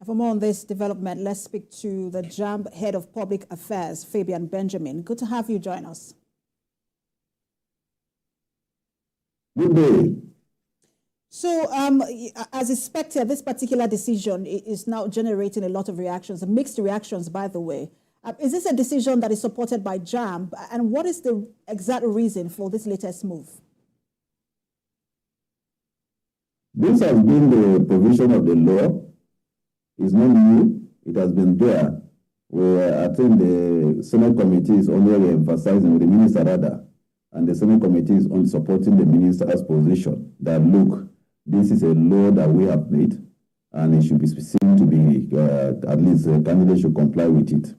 For more on this development, let's speak to the Jamb Head of Public Affairs, Fabian Benjamin. Good to have you join us. Good day. So, as expected, this particular decision is now generating a lot of reactions, mixed reactions, by the way. Is this a decision that is supported by Jamb? And what is the exact reason for this latest move? This has been the provision of the law. It's not new. It has been there. I think the Senate committee is only emphasizing, with the minister rather, and the Senate committee is on supporting the minister's position that, look, this is a law that we have made, and it should be seen to be, at least the candidate should comply with it.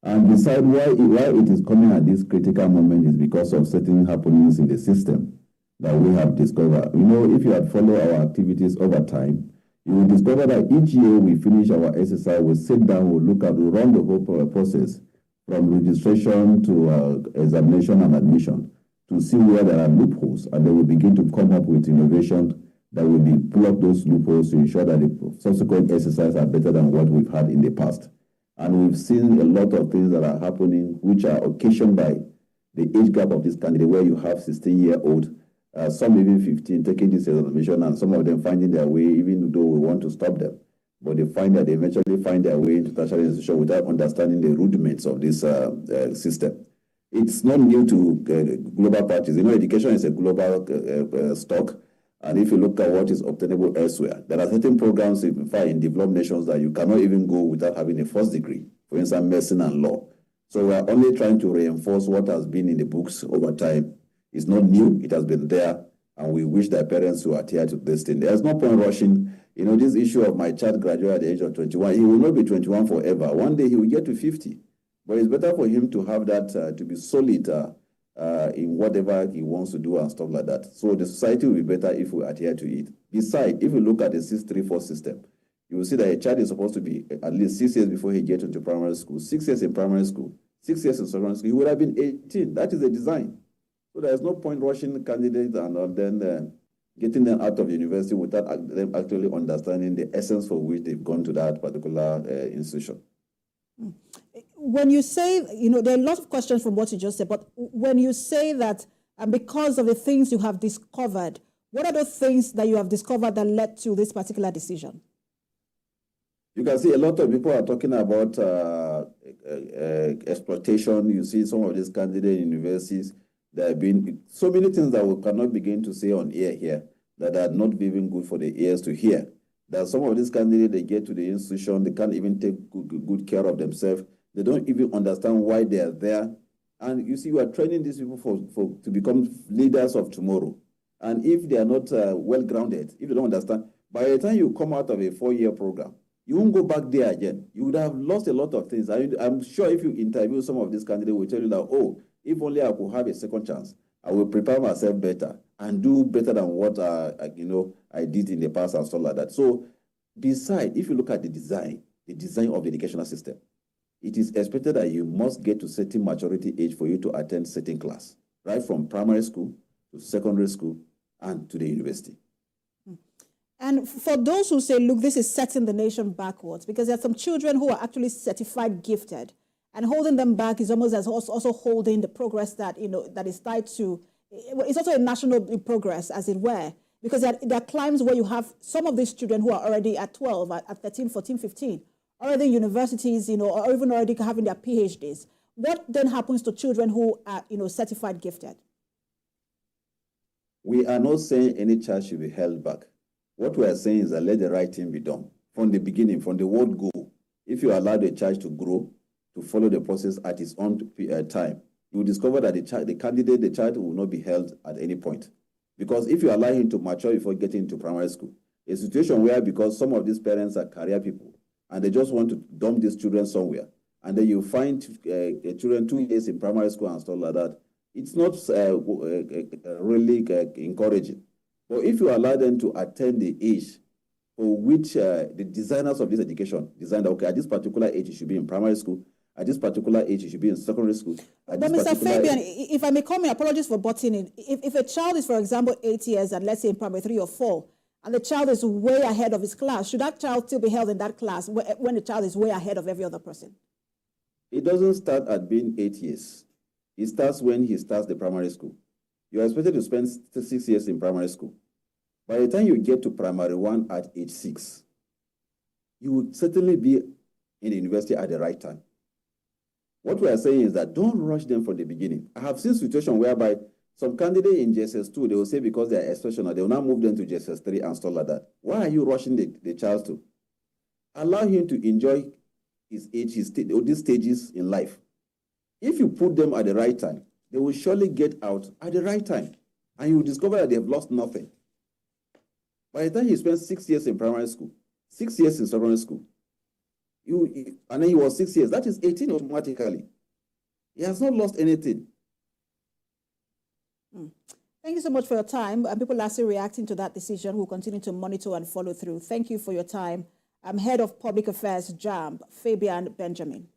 And beside why it is coming at this critical moment is because of certain happenings in the system that we have discovered. You know, if you had followed our activities over time, you will discover that each year we finish our exercise, we sit down, we look at, we run the whole process from registration to examination and admission to see where there are loopholes, and then we begin to come up with innovation that will be plug those loopholes to ensure that the subsequent exercises are better than what we've had in the past. And we've seen a lot of things that are happening which are occasioned by the age gap of this candidate, where you have 16-year-old, some even 15, taking this examination, and some of them finding their way, even though we want to stop them. But they find that they eventually find their way into tertiary institution without understanding the rudiments of this system. It's not new to global practice. You know, education is a global stock. And if you look at what is obtainable elsewhere, there are certain programs, in fact, in developed nations that you cannot even go without having a first degree, for instance, medicine and law. So we are only trying to reinforce what has been in the books over time. It's not new, it has been there, and we wish that parents who adhere to this thing. There's no point rushing. You know, this issue of my child graduate at the age of 21, he will not be 21 forever. One day he will get to 50. But it's better for him to have that, to be solid in whatever he wants to do and stuff like that. So the society will be better if we adhere to it. Besides, if you look at the 634 system, you will see that a child is supposed to be at least 6 years before he gets into primary school, 6 years in primary school, 6 years in secondary school. He would have been 18. That is the design. So there's no point rushing the candidates and then getting them out of university without them actually understanding the essence for which they've gone to that particular institution. When you say, you know, there are a lot of questions from what you just said, but when you say that because of the things you have discovered, what are the things that you have discovered that led to this particular decision? You can see a lot of people are talking about exploitation. You see some of these candidate universities, there have been so many things that we cannot begin to say on air here that are not even good for the ears to hear. That some of these candidates, they get to the institution, they can't even take good care of themselves. They don't even understand why they are there. And you see, you are training these people to become leaders of tomorrow. And if they are not well-grounded, if they don't understand, by the time you come out of a 4-year program, you won't go back there again. You would have lost a lot of things. I'm sure if you interview some of these candidates, will tell you that, oh, if only I could have a second chance, I will prepare myself better and do better than what I did in the past and stuff like that. So besides, if you look at the design of the educational system, it is expected that you must get to certain maturity age for you to attend certain class, right from primary school to secondary school and to the university. And for those who say, look, this is setting the nation backwards, because there are some children who are actually certified gifted, and holding them back is almost as also holding the progress that, you know, that is tied to, it's also a national progress, as it were, because there are climes where you have some of these children who are already at 12, at 13, 14, 15, already in universities, you know, or even already having their PhDs. What then happens to children who are, you know, certified gifted? We are not saying any child should be held back. What we are saying is that let the right thing be done. From the beginning, from the word go, if you allow the child to grow, to follow the process at its own time, you will discover that the child will not be held at any point. Because if you allow him to mature before getting into primary school, a situation where, because some of these parents are career people, and they just want to dump these children somewhere, and then you find children 2 years in primary school and stuff like that, it's not really encouraging. But if you allow them to attain the age for which the designers of this education designed, okay, at this particular age, it should be in primary school, at this particular age, it should be in secondary school. But Mr. Fabian, if I may come in, apologies for butting in. If a child is, for example, 8 years and let's say in primary 3 or 4, and the child is way ahead of his class, should that child still be held in that class when the child is way ahead of every other person? It doesn't start at being 8 years. It starts when he starts the primary school. You are expected to spend 6 years in primary school. By the time you get to primary 1 at age 6, you would certainly be in the university at the right time. What we are saying is that don't rush them from the beginning. I have seen situations whereby some candidate in JSS2, they will say because they are exceptional, they will now move them to JSS3 and stuff like that. Why are you rushing the child to? Allow him to enjoy his age, these stages in life. If you put them at the right time, they will surely get out at the right time. And you will discover that they have lost nothing. By the time he spent 6 years in primary school, 6 years in secondary school, and then he was 6 years, that is 18 automatically. He has not lost anything. Thank you so much for your time. People are still reacting to that decision. We'll continue to monitor and follow through. Thank you for your time. I'm Head of Public Affairs, Jamb, Fabian Benjamin.